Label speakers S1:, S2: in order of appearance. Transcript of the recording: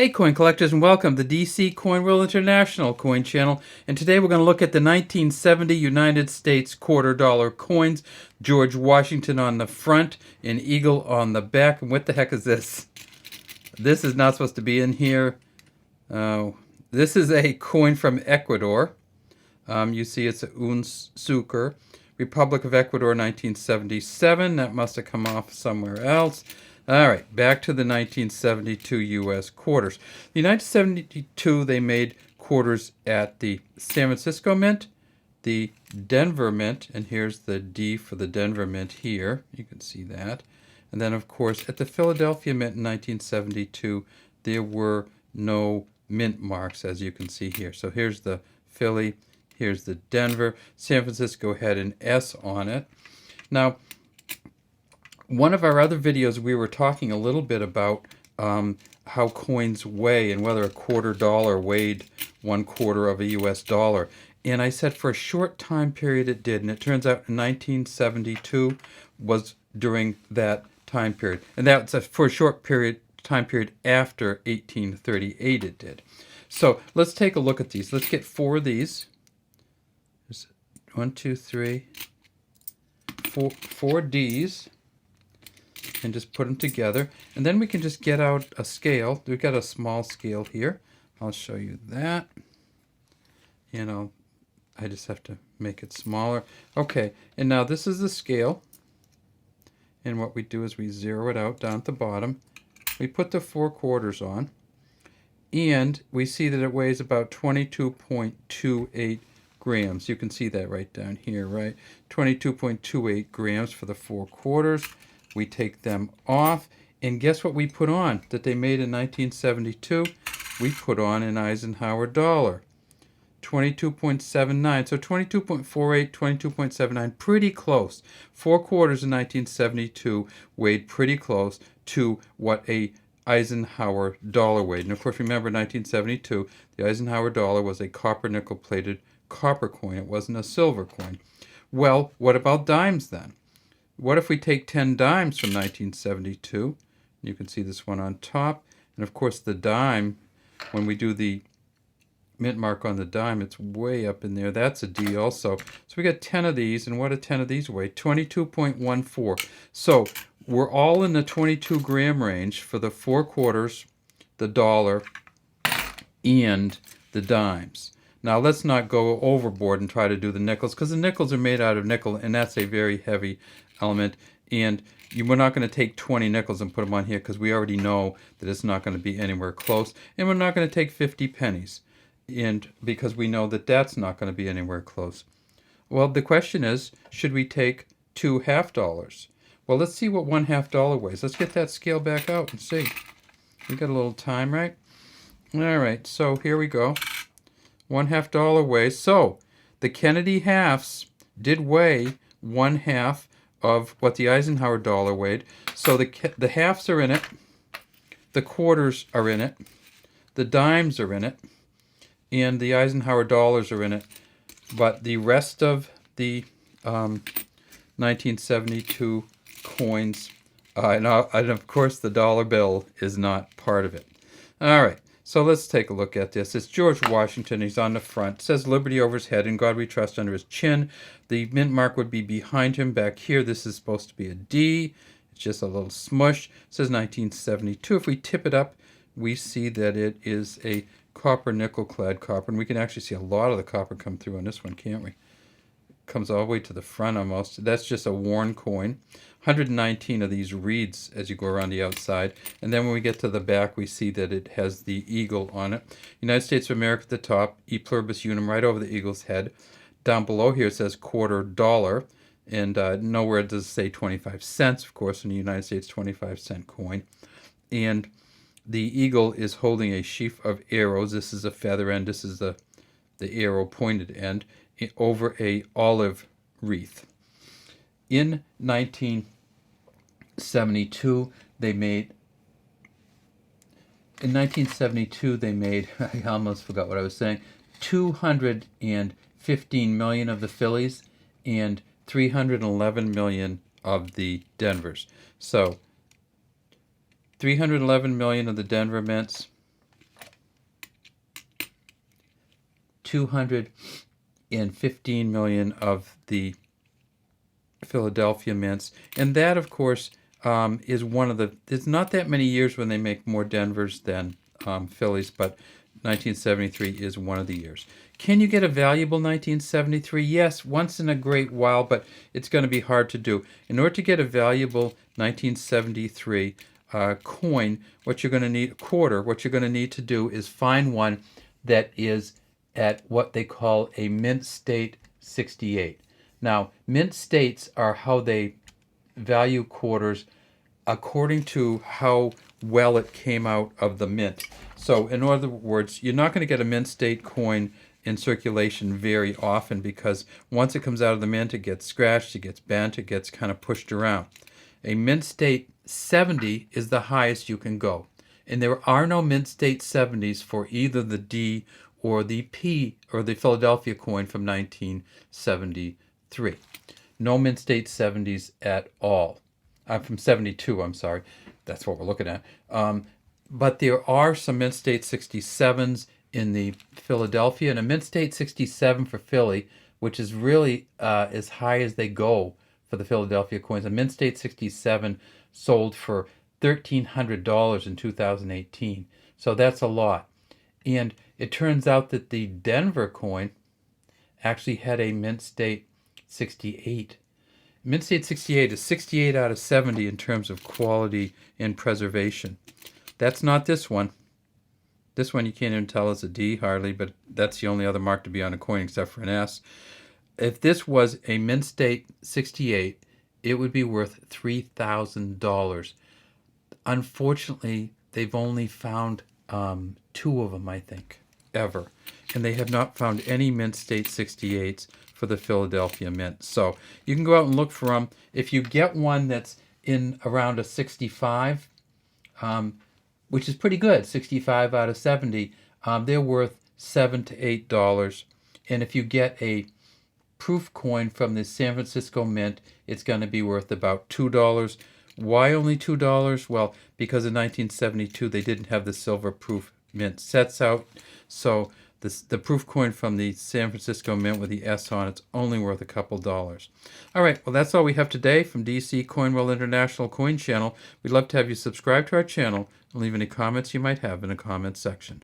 S1: Hey coin collectors and welcome to DC Coin World International coin channel, and today we're going to look at the 1970 United States quarter dollar coins. George Washington on the front, an eagle on the back. And what the heck is this? This is not supposed to be in here. This is a coin from Ecuador. You see it's a Unsuker, Republic of Ecuador, 1977. That must have come off somewhere else. All right, back to the 1972 U.S. quarters. The 1972, they made quarters at the San Francisco Mint, the Denver Mint, and here's the D for the Denver Mint here. You can see that. And then, of course, at the Philadelphia Mint in 1972, there were no mint marks, as you can see here. So here's the Philly, here's the Denver. San Francisco had an S on it. Now, one of our other videos, we were talking a little bit about how coins weigh and whether a quarter dollar weighed 1/4 of a US dollar. And I said for a short time period it did. And it turns out in 1972 was during that time period. And that's for a short time period after 1838 it did. So let's take a look at these. Let's get 4 of these. There's 1, 2, 3, 4 Ds. And just put them together, and then we can just get out a scale. We've got a small scale here. I'll show you that. I just have to make it smaller. Okay, and now this is the scale, and what we do is we zero it out down at the bottom. We put the 4 quarters on, and we see that it weighs about 22.28 grams. You can see that right down here, right? 22.28 grams for the 4 quarters. We take them off, and guess what we put on that they made in 1972? We put on an Eisenhower dollar, 22.79. So 22.48, 22.79, pretty close. 4 quarters in 1972 weighed pretty close to what a Eisenhower dollar weighed. And of course, remember 1972, the Eisenhower dollar was a copper nickel plated copper coin. It wasn't a silver coin. Well, what about dimes then? What if we take 10 dimes from 1972? You can see this one on top. And of course the dime, when we do the mint mark on the dime, it's way up in there. That's a D also. So we got 10 of these, and what do 10 of these weigh? 22.14. So we're all in the 22 gram range for the 4 quarters, the dollar, and the dimes. Now let's not go overboard and try to do the nickels, because the nickels are made out of nickel, and that's a very heavy element. And we're not going to take 20 nickels and put them on here, because we already know that it's not going to be anywhere close. And we're not going to take 50 pennies, and because we know that that's not going to be anywhere close. Well, the question is, should we take 2 half dollars? Well, let's see what 1 half dollar weighs. Let's get that scale back out and see. We got a little time, right? All right, so here we go. 1 half dollar weighs. So the Kennedy halves did weigh 1 half of what the Eisenhower dollar weighed. So the halves are in it, the quarters are in it, the dimes are in it, and the Eisenhower dollars are in it. But the rest of the 1972 coins, and of course the dollar bill is not part of it. All right. So let's take a look at this. It's George Washington. He's on the front. It says Liberty over his head, and God we trust under his chin. The mint mark would be behind him back here. This is supposed to be a D. It's just a little smush. It says 1972. If we tip it up, we see that it is a copper nickel clad copper. And we can actually see a lot of the copper come through on this one, can't we? It comes all the way to the front almost. That's just a worn coin. 119 of these reeds as you go around the outside. And then when we get to the back, we see that it has the eagle on it. United States of America at the top, E pluribus unum right over the eagle's head. Down below here it says quarter dollar. And nowhere does it say 25 cents, of course, in the United States 25-cent coin. And the eagle is holding a sheaf of arrows. This is a feather end. This is the arrow pointed end over a olive wreath. In 1972, they made, I almost forgot what I was saying, 215 million of the Phillies and 311 million of the Denvers. So 311 million of the Denver mints, 215 million of the Philadelphia mints. And that, of course, is one of the... There's not that many years when they make more Denvers than Phillies, but 1973 is one of the years. Can you get a valuable 1973? Yes, once in a great while, but it's going to be hard to do. In order to get a valuable 1973 coin, what you're going to need, a quarter, what you're going to need to do is find one that is at what they call a mint state 68. Now, mint states are how they value quarters according to how well it came out of the mint. So, in other words, you're not going to get a mint state coin in circulation very often because once it comes out of the mint, it gets scratched, it gets bent, it gets kind of pushed around. A mint state 70 is the highest you can go. And there are no mint state 70s for either the D or the P or the Philadelphia coin from 1973. No mint state 70s at all. From 72, I'm sorry. That's what we're looking at. But there are some mint state 67s in the Philadelphia and a mint state 67 for Philly, which is really as high as they go for the Philadelphia coins. A mint state 67 sold for $1,300 in 2018. So that's a lot. And it turns out that the Denver coin actually had a mint state 68. Mint state 68 is 68 out of 70 in terms of quality and preservation. That's not this one. This one you can't even tell is a D hardly, but that's the only other mark to be on a coin except for an S. If this was a mint state 68, it would be worth $3,000. Unfortunately, they've only found 2 of them, I think, ever. And they have not found any mint state 68s for the Philadelphia mint. So you can go out and look for them. If you get one that's in around a 65, which is pretty good, 65 out of 70, they're worth $7 to $8. And if you get a proof coin from the San Francisco Mint, it's going to be worth about $2. Why only $2? Well, because in 1972 they didn't have the silver proof mint sets out, so the proof coin from the San Francisco Mint with the S on it's only worth a couple dollars. All right, well that's all we have today from DC Coinwell International Coin Channel. We'd love to have you subscribe to our channel and leave any comments you might have in the comments section.